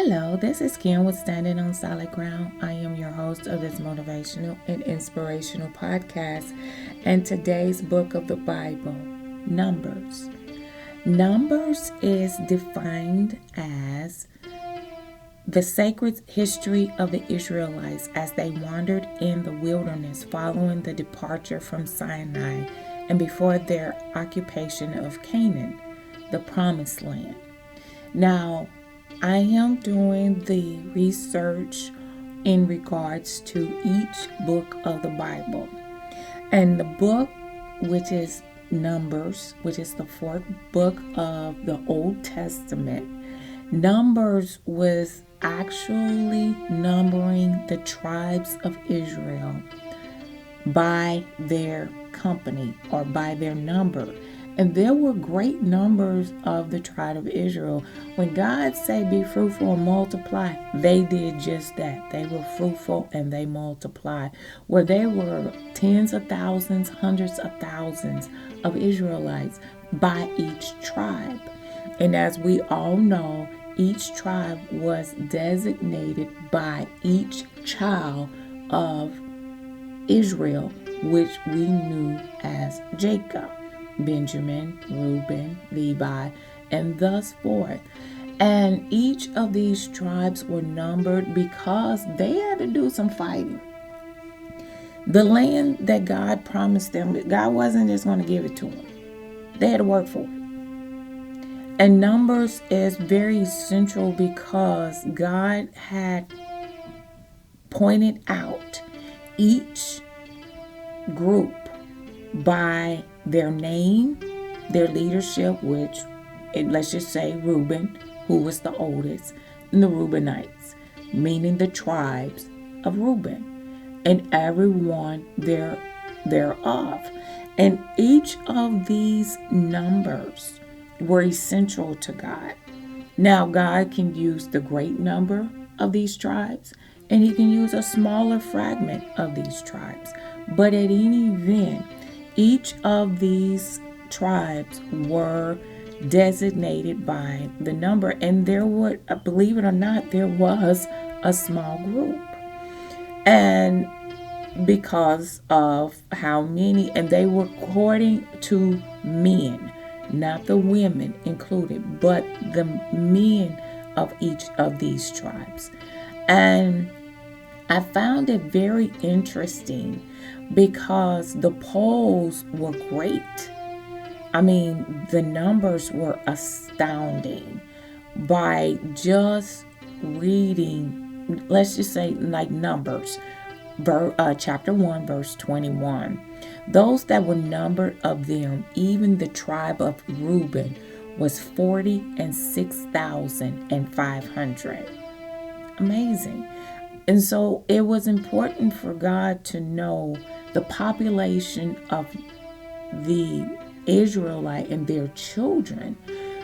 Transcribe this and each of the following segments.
Hello, this is Kim with Standing on Solid Ground. I am your host of this motivational and inspirational podcast, and today's book of the Bible, Numbers. Numbers is defined as the sacred history of the Israelites as they wandered in the wilderness following the departure from Sinai and before their occupation of Canaan, the promised land. Now, I am doing the research in regards to each book of the Bible. And the book, which is Numbers, which is the fourth book of the Old Testament, Numbers was actually numbering the tribes of Israel by their company or by their number. And there were great numbers of the tribe of Israel. When God said, be fruitful and multiply, they did just that. They were fruitful and they multiplied. Where there were tens of thousands, hundreds of thousands of Israelites by each tribe. And as we all know, each tribe was designated by each child of Israel, which we knew as Jacob. Benjamin, Reuben, Levi, and thus forth. And each of these tribes were numbered because they had to do some fighting. The land that God promised them, God wasn't just going to give it to them. They had to work for it. And Numbers is very central because God had pointed out each group by their name, their leadership, which, let's just say Reuben, who was the oldest, and the Reubenites, meaning the tribes of Reuben, and everyone thereof. And each of these numbers were essential to God. Now, God can use the great number of these tribes, and He can use a smaller fragment of these tribes. But at any event, each of these tribes were designated by the number, and there would, believe it or not, there was a small group. And because of how many, and they were according to men, not the women included, but the men of each of these tribes. And I found it very interesting because the polls were great. I mean, the numbers were astounding by just reading, let's just say like Numbers, chapter 1, verse 21. Those that were numbered of them, even the tribe of Reuben, was 46,500. Amazing. And so it was important for God to know the population of the Israelite and their children,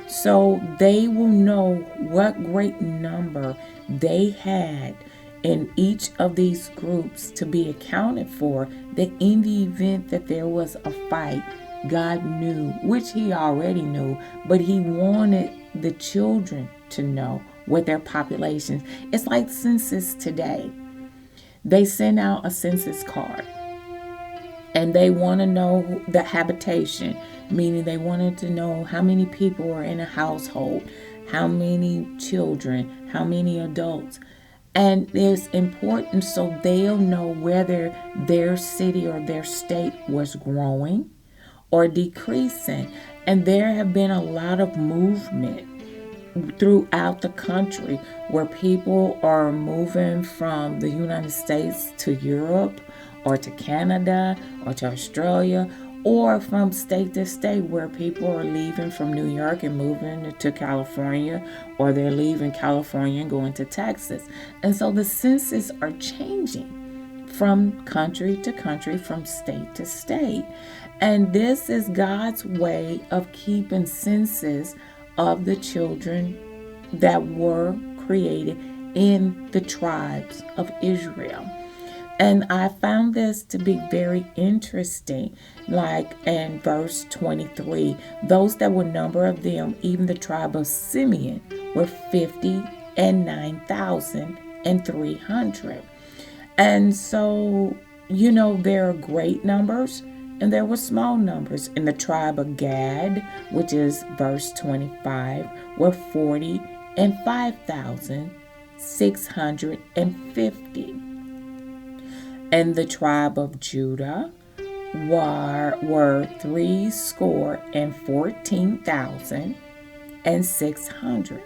so they will know what great number they had in each of these groups to be accounted for, that in the event that there was a fight, God knew, which He already knew, but He wanted the children to know what their populations. It's like census today. They send out a census card and they want to know the habitation, meaning they wanted to know how many people are in a household, how many children, how many adults. And it's important so they'll know whether their city or their state was growing or decreasing. And there have been a lot of movement throughout the country where people are moving from the United States to Europe or to Canada or to Australia, or from state to state where people are leaving from New York and moving to California, or they're leaving California and going to Texas. And so the census are changing from country to country, from state to state. And this is God's way of keeping census of the children that were created in the tribes of Israel. And I found this to be very interesting. Like in verse 23, those that were number of them, even the tribe of Simeon, were 50 and 9,300. And so, there are great numbers and there were small numbers. In the tribe of Gad, which is verse 25, were 40 and 5,650. And the tribe of Judah were 14,600.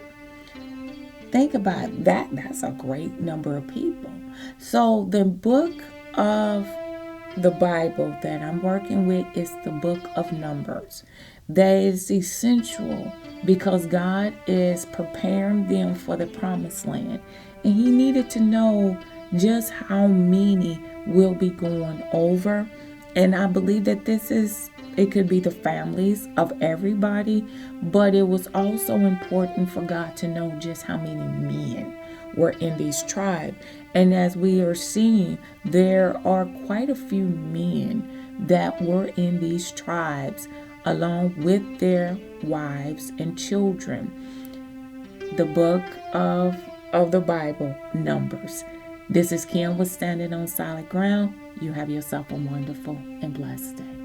Think about that. That's a great number of people. So the book of the Bible that I'm working with is the book of Numbers. That is essential because God is preparing them for the promised land. And he needed to know just how many will be going over. And I believe that it could be the families of everybody, but it was also important for God to know just how many men were in these tribes. And as we are seeing, there are quite a few men that were in these tribes along with their wives and children. The book of the Bible, Numbers. This is Kim with Standing on Solid Ground. You have yourself a wonderful and blessed day.